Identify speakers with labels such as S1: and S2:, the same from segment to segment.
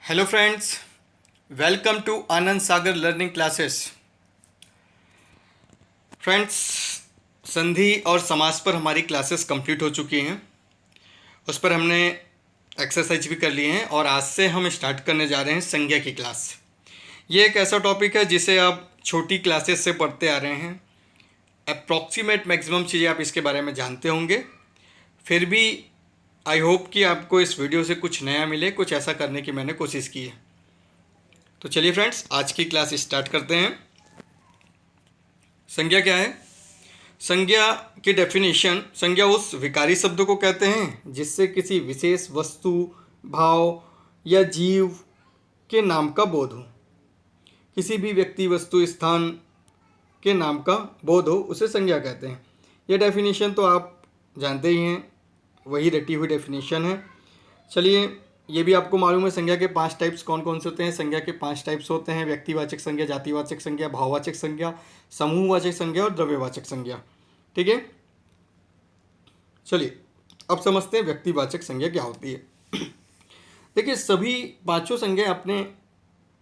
S1: Hello friends, welcome to Anand Sagar learning classes. Friends, संधि और समास पर हमारी क्लासेस कंप्लीट हो चुकी हैं। उस पर हमने एक्सरसाइज भी कर लिए हैं और आज से हम स्टार्ट करने जा रहे हैं संज्ञा की क्लास। ये एक ऐसा टॉपिक है जिसे आप छोटी क्लासेस से पढ़ते आ रहे हैं। अप्रॉक्सीमेट मैक्सिमम चीज़ें आप इसके बारे में जानते होंगे। फिर भी आई होप कि आपको इस वीडियो से कुछ नया मिले, कुछ ऐसा करने की मैंने कोशिश की है। तो चलिए फ्रेंड्स, आज की क्लास स्टार्ट करते हैं। संज्ञा क्या है? संज्ञा की डेफिनेशन, संज्ञा उस विकारी शब्द को कहते हैं जिससे किसी विशेष वस्तु, भाव या जीव के नाम का बोध हो। किसी भी व्यक्ति, वस्तु, स्थान के नाम का बोध हो उसे संज्ञा कहते हैं। यह डेफिनेशन तो आप जानते ही हैं, वही रटी हुई डेफिनेशन है। चलिए, ये भी आपको मालूम है संज्ञा के 5 टाइप्स कौन कौन से होते हैं। संज्ञा के 5 टाइप्स होते हैं: व्यक्तिवाचक संज्ञा, जातिवाचक संज्ञा, भाववाचक संज्ञा, समूहवाचक संज्ञा और द्रव्यवाचक संज्ञा। ठीक है, चलिए अब समझते हैं व्यक्तिवाचक संज्ञा क्या होती है। देखिए, सभी पांचों संज्ञा अपने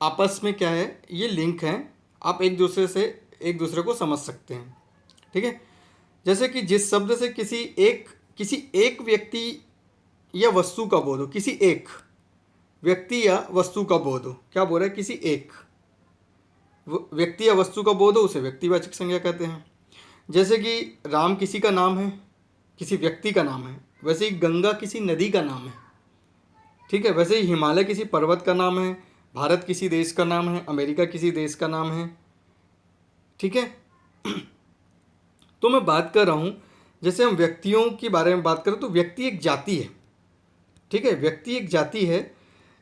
S1: आपस में क्या है, ये लिंक हैं। आप एक दूसरे को समझ सकते हैं। ठीक है, जैसे कि जिस शब्द से किसी एक व्यक्ति या वस्तु का बोध हो, किसी एक व्यक्ति या वस्तु का बोध हो, क्या बोल रहा है, किसी एक व्यक्ति या वस्तु का बोध हो, उसे व्यक्तिवाचक संज्ञा कहते हैं। जैसे कि राम किसी का नाम है, किसी व्यक्ति का नाम है। वैसे ही गंगा किसी नदी का नाम है। ठीक है, वैसे ही हिमालय किसी पर्वत का नाम है, भारत किसी देश का नाम है, अमेरिका किसी देश का नाम है। ठीक है, तो मैं बात कर रहा हूँ, जैसे हम व्यक्तियों के बारे में बात करें तो व्यक्ति एक जाति है। ठीक है, व्यक्ति एक जाति है,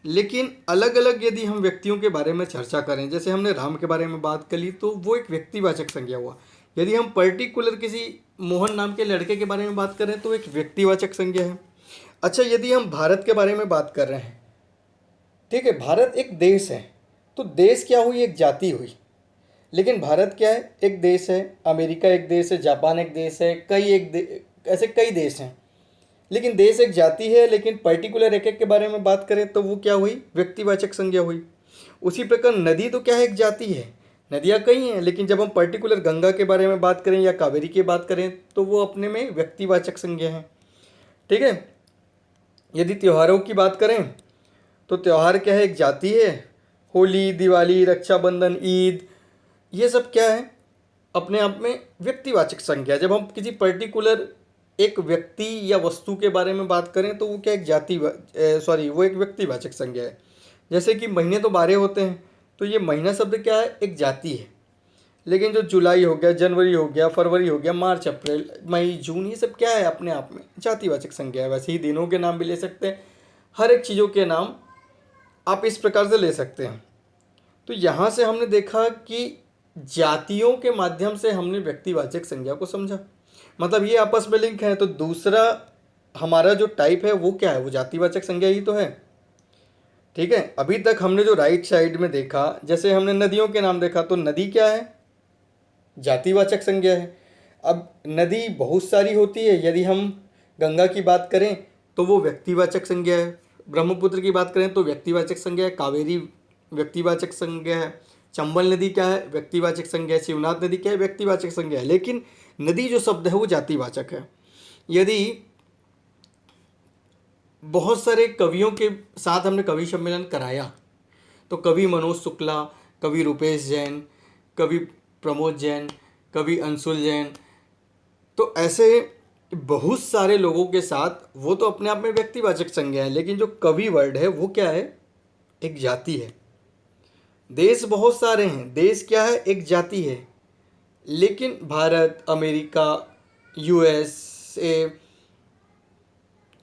S1: लेकिन अलग अलग यदि हम व्यक्तियों के बारे में चर्चा करें, जैसे हमने राम के बारे में बात कर ली तो वो एक व्यक्तिवाचक संज्ञा हुआ। यदि हम पर्टिकुलर किसी मोहन नाम के लड़के के बारे में बात करें तो एक व्यक्तिवाचक संज्ञा है। अच्छा, यदि हम भारत के बारे में बात कर रहे हैं, ठीक है, भारत एक देश है, तो देश क्या हुई, एक जाति हुई। लेकिन भारत क्या है, एक देश है, अमेरिका एक देश है, जापान एक देश है, ऐसे कई देश हैं। लेकिन देश एक जाति है, लेकिन पर्टिकुलर एक के बारे में बात करें तो वो क्या हुई, व्यक्तिवाचक संज्ञा हुई। उसी प्रकार नदी तो क्या है, एक जाति है, नदियाँ कई हैं, लेकिन जब हम पर्टिकुलर गंगा के बारे में बात करें या कावेरी की बात करें तो वो अपने में व्यक्तिवाचक संज्ञा है। ठीक है, यदि त्योहारों की बात करें तो त्यौहार क्या है, एक जाति है। होली, दिवाली, रक्षाबंधन, ईद, ये सब क्या है, अपने आप में व्यक्तिवाचक संज्ञा। जब हम किसी पर्टिकुलर एक व्यक्ति या वस्तु के बारे में बात करें तो वो क्या, एक वो एक व्यक्तिवाचक संज्ञा है। जैसे कि महीने तो 12 होते हैं, तो ये महीना शब्द क्या है, एक जाति है। लेकिन जो जुलाई हो गया, जनवरी हो गया, फरवरी हो गया, मार्च, अप्रैल, मई, जून, ये सब क्या है, अपने आप में जातिवाचक संज्ञा है। वैसे ही दिनों के नाम भी ले सकते हैं, हर एक चीज़ों के नाम आप इस प्रकार से ले सकते हैं। तो यहाँ से हमने देखा कि जातियों के माध्यम से हमने व्यक्तिवाचक संज्ञा को समझा, मतलब ये आपस में लिंक है। तो दूसरा हमारा जो टाइप है वो क्या है, वो जातिवाचक संज्ञा ही तो है। ठीक है, अभी तक हमने जो राइट साइड में देखा, जैसे हमने नदियों के नाम देखा, तो नदी क्या है, जातिवाचक संज्ञा है। अब नदी बहुत सारी होती है, यदि हम गंगा की बात करें तो वो व्यक्तिवाचक संज्ञा है, ब्रह्मपुत्र की बात करें तो व्यक्तिवाचक संज्ञा है, कावेरी व्यक्तिवाचक संज्ञा है, चंबल नदी क्या है, व्यक्तिवाचक संज्ञा है, शिवनाथ नदी क्या है, व्यक्तिवाचक संज्ञा है। लेकिन नदी जो शब्द है वो जातिवाचक है। यदि बहुत सारे कवियों के साथ हमने कवि सम्मेलन कराया तो कवि मनोज शुक्ला, कवि रुपेश जैन, कवि प्रमोद जैन, कवि अंशुल जैन, तो ऐसे बहुत सारे लोगों के साथ, वो तो अपने आप में व्यक्तिवाचक संज्ञा है, लेकिन जो कवि वर्ड है वो क्या है, एक जाति है। देश बहुत सारे हैं, देश क्या है, एक जाति है। लेकिन भारत, अमेरिका, यूएसए,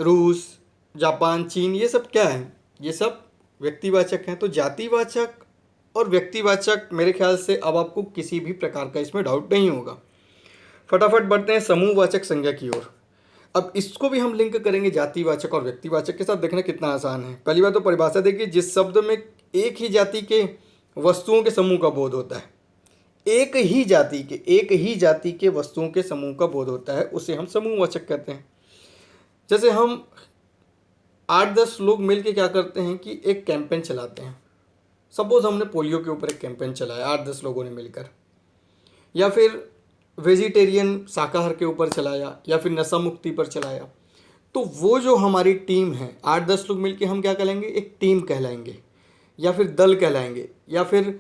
S1: रूस, जापान, चीन, ये सब क्या है, ये सब व्यक्तिवाचक हैं। तो जातिवाचक और व्यक्तिवाचक, मेरे ख्याल से अब आपको किसी भी प्रकार का इसमें डाउट नहीं होगा। फटाफट बढ़ते हैं समूहवाचक संज्ञा की ओर। अब इसको भी हम लिंक करेंगे जातिवाचक और व्यक्तिवाचक के साथ, देखना कितना आसान है। पहली बात तो परिभाषा देखिए, जिस शब्द में एक ही जाति के वस्तुओं के समूह का बोध होता है, एक ही जाति के वस्तुओं के समूह का बोध होता है, उसे हम समूहवाचक कहते हैं। जैसे हम 8-10 लोग मिलके क्या करते हैं कि एक कैंपेन चलाते हैं। सपोज हमने पोलियो के ऊपर एक कैंपेन चलाया 8-10 लोगों ने मिलकर, या फिर वेजिटेरियन शाकाहार के ऊपर चलाया, या फिर नशा मुक्ति पर चलाया। तो वो जो हमारी टीम है 8-10 लोग मिलके हम क्या कहलाएंगे, एक टीम कहलाएंगे, या फिर दल कहलाएंगे, या फिर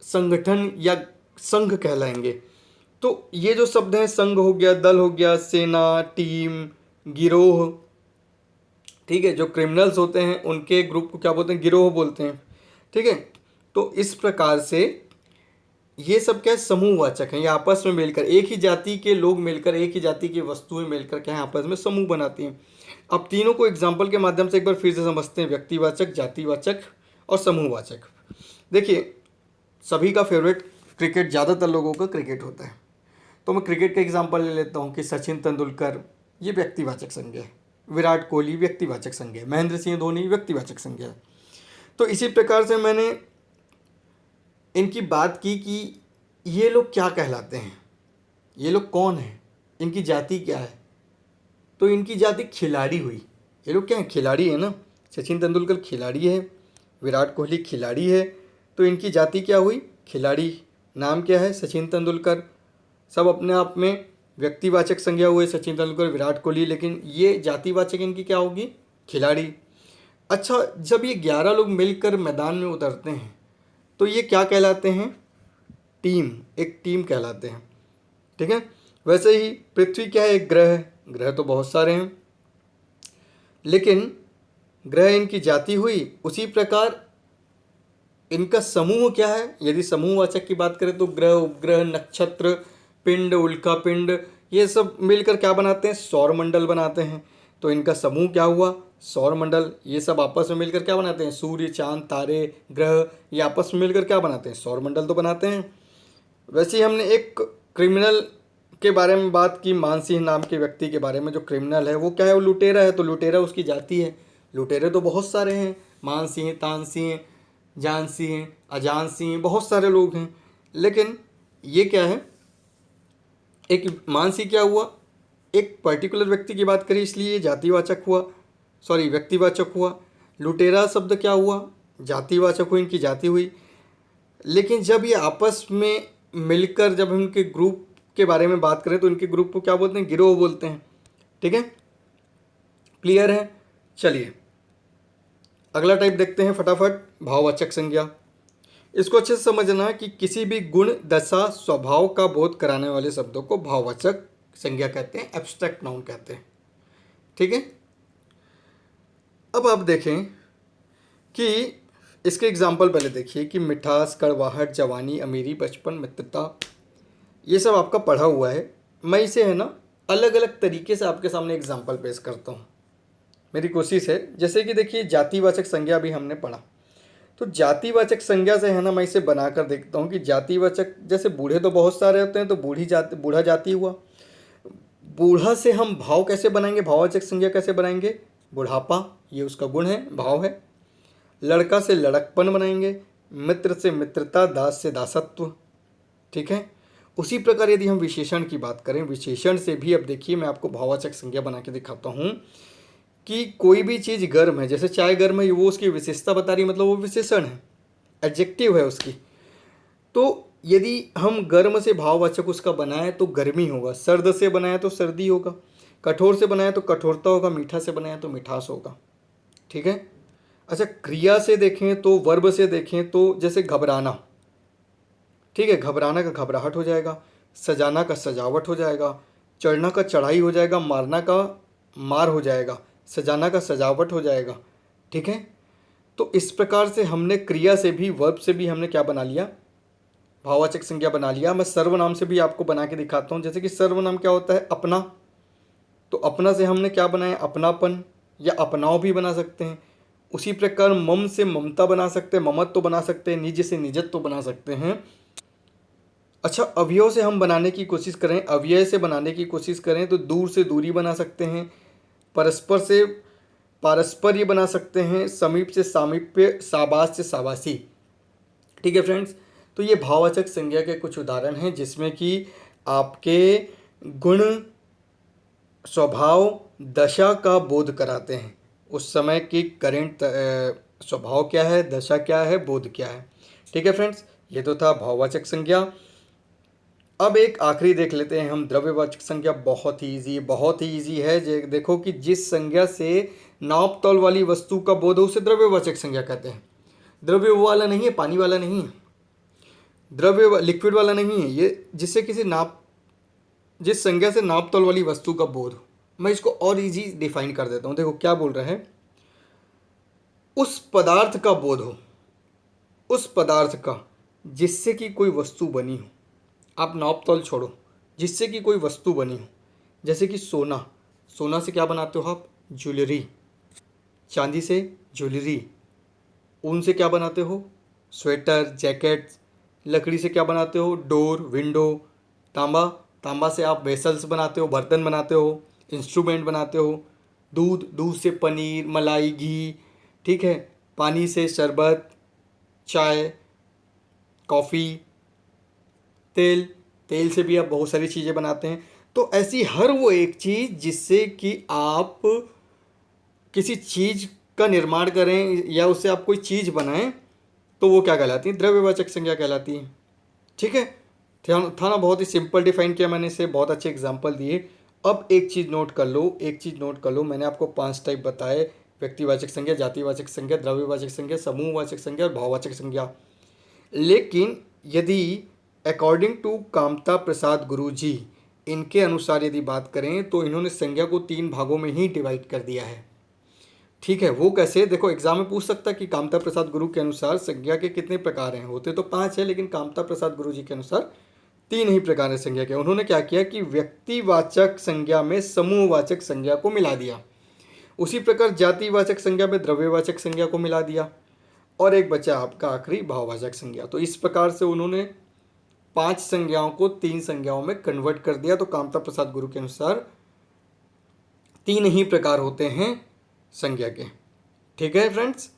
S1: संगठन या संघ कहलाएंगे। तो ये जो शब्द हैं, संघ हो गया, दल हो गया, सेना, टीम, गिरोह, ठीक है। जो क्रिमिनल्स होते हैं उनके ग्रुप को क्या बोलते हैं, गिरोह बोलते हैं, ठीक है। तो इस प्रकार से ये सब क्या है, समूहवाचक हैं। ये आपस में मिलकर, एक ही जाति के लोग मिलकर, एक ही जाति की वस्तुएं मिलकर क्या है, आपस में समूह बनाती हैं। अब तीनों को एग्जाम्पल के माध्यम से एक बार फिर से समझते हैं, व्यक्तिवाचक, जातिवाचक और समूहवाचक। देखिए, सभी का फेवरेट क्रिकेट, ज़्यादातर लोगों का क्रिकेट होता है। तो मैं क्रिकेट का एग्जाम्पल ले लेता हूँ कि सचिन तेंदुलकर, ये व्यक्तिवाचक संज्ञा है। विराट कोहली व्यक्तिवाचक संज्ञा है। महेंद्र सिंह धोनी व्यक्तिवाचक संज्ञा है। तो इसी प्रकार से मैंने इनकी बात की कि ये लोग क्या कहलाते हैं, ये लोग कौन हैं, इनकी जाति क्या है। तो इनकी जाति खिलाड़ी हुई। ये लोग क्या हैं, खिलाड़ी है ना। सचिन तेंदुलकर खिलाड़ी है, विराट कोहली खिलाड़ी है, तो इनकी जाति क्या हुई, खिलाड़ी। नाम क्या है, सचिन तेंदुलकर। सब अपने आप में व्यक्तिवाचक संज्ञा हुए, सचिन तेंदुलकर, विराट कोहली, लेकिन ये जातिवाचक इनकी क्या होगी, खिलाड़ी। अच्छा, जब ये 11 लोग मिलकर मैदान में उतरते हैं तो ये क्या कहलाते हैं, टीम, एक टीम कहलाते हैं, ठीक है। वैसे ही पृथ्वी क्या है, एक ग्रह है। ग्रह तो बहुत सारे हैं, लेकिन ग्रह इनकी जाति हुई। उसी प्रकार इनका समूह क्या है, यदि समूहवाचक की बात करें तो ग्रह, उपग्रह, नक्षत्र, पिंड, उल्का पिंड, ये सब मिलकर क्या बनाते हैं, सौरमंडल बनाते हैं। तो इनका समूह क्या हुआ, सौरमंडल। ये सब आपस में मिलकर क्या बनाते हैं, सूर्य, चांद, तारे, ग्रह, ये आपस में मिलकर क्या बनाते हैं, सौरमंडल तो बनाते हैं। वैसे ही हमने एक क्रिमिनल के बारे में बात की, मानसिंह नाम के व्यक्ति के बारे में। जो क्रिमिनल है वो क्या है, वो लुटेरा है। तो लुटेरा उसकी जाति है। लुटेरे तो बहुत सारे हैं, मानसिंह, तानसिंह, जानसिंह, अजानसिंह, बहुत सारे लोग हैं। लेकिन ये क्या है, एक मानसिंह क्या हुआ, एक पर्टिकुलर व्यक्ति की बात करी, इसलिए ये जातिवाचक हुआ, सॉरी व्यक्तिवाचक हुआ। लुटेरा शब्द क्या हुआ, जातिवाचक हुई, इनकी जाति हुई। लेकिन जब ये आपस में मिलकर, जब हम इनके ग्रुप के बारे में बात करें तो इनके ग्रुप को क्या बोलते हैं, गिरोह बोलते हैं, ठीक है। क्लियर है। चलिए अगला टाइप देखते हैं फटाफट, भाववाचक संज्ञा। इसको अच्छे से समझना कि किसी भी गुण, दशा, स्वभाव का बोध कराने वाले शब्दों को भाववाचक संज्ञा कहते हैं, एब्स्ट्रैक्ट नाउन कहते हैं, ठीक है। अब आप देखें कि इसके एग्जाम्पल पहले देखिए कि मिठास, कड़वाहट, जवानी, अमीरी, बचपन, मित्रता, ये सब आपका पढ़ा हुआ है। मैं इसे है ना अलग अलग तरीके से आपके सामने एग्जाम्पल पेश करता हूँ। मेरी कोशिश है, जैसे कि देखिए जातिवाचक संज्ञा भी हमने पढ़ा, तो जातिवाचक संज्ञा से है ना मैं इसे बनाकर देखता हूँ कि जातिवाचक, जैसे बूढ़े तो बहुत सारे होते हैं, तो बूढ़ा जाति हुआ। बूढ़ा से हम भाव कैसे बनाएंगे, भाववाचक संज्ञा कैसे बनाएंगे, बुढ़ापा, ये उसका गुण है, भाव है। लड़का से लड़कपन बनाएंगे, मित्र से मित्रता, दास से दासत्व, ठीक है। उसी प्रकार यदि हम विशेषण की बात करें, विशेषण से भी अब देखिए मैं आपको भाववाचक संज्ञा बना के दिखाता हूँ कि कोई भी चीज़ गर्म है, जैसे चाय गर्म है, वो उसकी विशेषता बता रही है, मतलब वो विशेषण है, एडजेक्टिव है उसकी। तो यदि हम गर्म से भाववाचक उसका बनाए तो गर्मी होगा, सर्द से बनाए तो सर्दी होगा, कठोर से बनाए तो कठोरता होगा, मीठा से बनाए तो मिठास होगा, ठीक है। अच्छा, क्रिया से देखें तो, वर्ब से देखें तो, जैसे घबराना, ठीक है, घबराना का घबराहट हो जाएगा, सजाना का सजावट हो जाएगा, चढ़ना का चढ़ाई हो जाएगा, मारना का मार हो जाएगा, सजाना का सजावट हो जाएगा, ठीक है। तो इस प्रकार से हमने क्रिया से भी, वर्ब से भी हमने क्या बना लिया, भाववाचक संज्ञा बना लिया। मैं सर्वनाम से भी आपको बना के दिखाता हूँ। जैसे कि सर्वनाम क्या होता है, अपना, तो अपना से हमने क्या बनाया, अपनापन या अपनाओ भी बना सकते हैं। उसी प्रकार मम से ममता बना सकते हैं, ममत्व बना सकते हैं, निज से निजत्व बना सकते हैं। अच्छा, अवयव से हम बनाने की कोशिश करें, अव्यय से बनाने की कोशिश करें तो दूर से दूरी बना सकते हैं, परस्पर से पारस्पर्य बना सकते हैं, समीप से सामीप्य, शाबाश से शाबाशी, ठीक है फ्रेंड्स। तो ये भाववाचक संज्ञा के कुछ उदाहरण हैं जिसमें कि आपके गुण, स्वभाव, दशा का बोध कराते हैं, उस समय की करेंट स्वभाव क्या है, दशा क्या है, बोध क्या है। ठीक है फ्रेंड्स, ये तो था भाववाचक संज्ञा। अब एक आखिरी देख लेते हैं हम, द्रव्यवाचक संज्ञा। बहुत ही ईजी, बहुत ही ईजी है। देखो कि जिस संज्ञा से नाप तौल वाली वस्तु का बोध हो उसे द्रव्यवाचक संज्ञा कहते हैं। द्रव्य वाला नहीं है, पानी वाला नहीं है, द्रव्य लिक्विड वाला नहीं है, ये जिससे किसी नाप, जिस संज्ञा से नाप तौल वाली वस्तु का बोध हो। मैं इसको और इजी डिफाइन कर देता हूँ। देखो क्या बोल रहा है, उस पदार्थ का बोध हो, उस पदार्थ का जिससे कि कोई वस्तु बनी हो। आप नाप तौल छोड़ो, जिससे कि कोई वस्तु बनी हो। जैसे कि सोना, सोना से क्या बनाते हो आप, ज्वेलरी। चांदी से ज्वेलरी। ऊन से क्या बनाते हो, स्वेटर, जैकेट। लकड़ी से क्या बनाते हो, डोर, विंडो। तांबा, तांबा से आप वेसल्स बनाते हो, बर्तन बनाते हो, इंस्ट्रूमेंट बनाते हो। दूध, दूध से पनीर, मलाई, घी। ठीक है, पानी से शरबत, चाय, कॉफ़ी। तेल, तेल से भी आप बहुत सारी चीज़ें बनाते हैं। तो ऐसी हर वो एक चीज़ जिससे कि आप किसी चीज़ का निर्माण करें या उससे आप कोई चीज़ बनाएं, तो वो क्या कहलाती है, द्रव्यवाचक संज्ञा कहलाती है। ठीक है, था ना, बहुत ही सिंपल डिफाइन किया मैंने इसे, बहुत अच्छे एग्जाम्पल दिए। अब एक चीज़ नोट कर लो, एक चीज़ नोट कर लो, मैंने आपको 5 टाइप बताए, व्यक्तिवाचक संज्ञा, जातिवाचक संज्ञा, द्रव्यवाचक संज्ञा, समूहवाचक संज्ञा और भाववाचक संज्ञा। लेकिन यदि अकॉर्डिंग टू कामता प्रसाद गुरुजी, इनके अनुसार यदि बात करें तो इन्होंने संज्ञा को 3 भागों में ही डिवाइड कर दिया है। ठीक है, वो कैसे, देखो एग्जाम में पूछ सकता है कि कामता प्रसाद गुरु के अनुसार संज्ञा के कितने प्रकार हैं। होते तो 5 है, लेकिन कामता प्रसाद गुरु जी के अनुसार 3 ही प्रकार है संज्ञा के। उन्होंने क्या किया कि व्यक्तिवाचक संज्ञा में समूहवाचक संज्ञा को मिला दिया, उसी प्रकार जातिवाचक संज्ञा में द्रव्यवाचक संज्ञा को मिला दिया, और एक बचा आपका आखिरी भाववाचक संज्ञा। तो इस प्रकार से उन्होंने 5 संज्ञाओं को 3 संज्ञाओं में कन्वर्ट कर दिया। तो कामता प्रसाद गुरु के अनुसार 3 ही प्रकार होते हैं संज्ञा के। ठीक है फ्रेंड्स,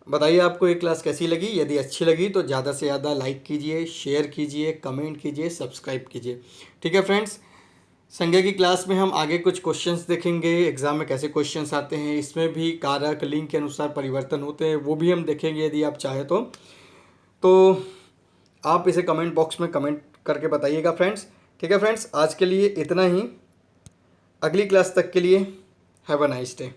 S1: बताइए आपको ये क्लास कैसी लगी। यदि अच्छी लगी तो ज़्यादा से ज़्यादा लाइक कीजिए, शेयर कीजिए, कमेंट कीजिए, सब्सक्राइब कीजिए। ठीक है फ्रेंड्स, संज्ञा की क्लास में हम आगे कुछ क्वेश्चंस देखेंगे, एग्जाम में कैसे क्वेश्चंस आते हैं, इसमें भी कारक लिंग के अनुसार परिवर्तन होते हैं, वो भी हम देखेंगे यदि आप चाहें तो आप इसे कमेंट बॉक्स में कमेंट करके बताइएगा फ्रेंड्स। ठीक है फ्रेंड्स, आज के लिए इतना ही। अगली क्लास तक के लिए हैव अ नाइस डे।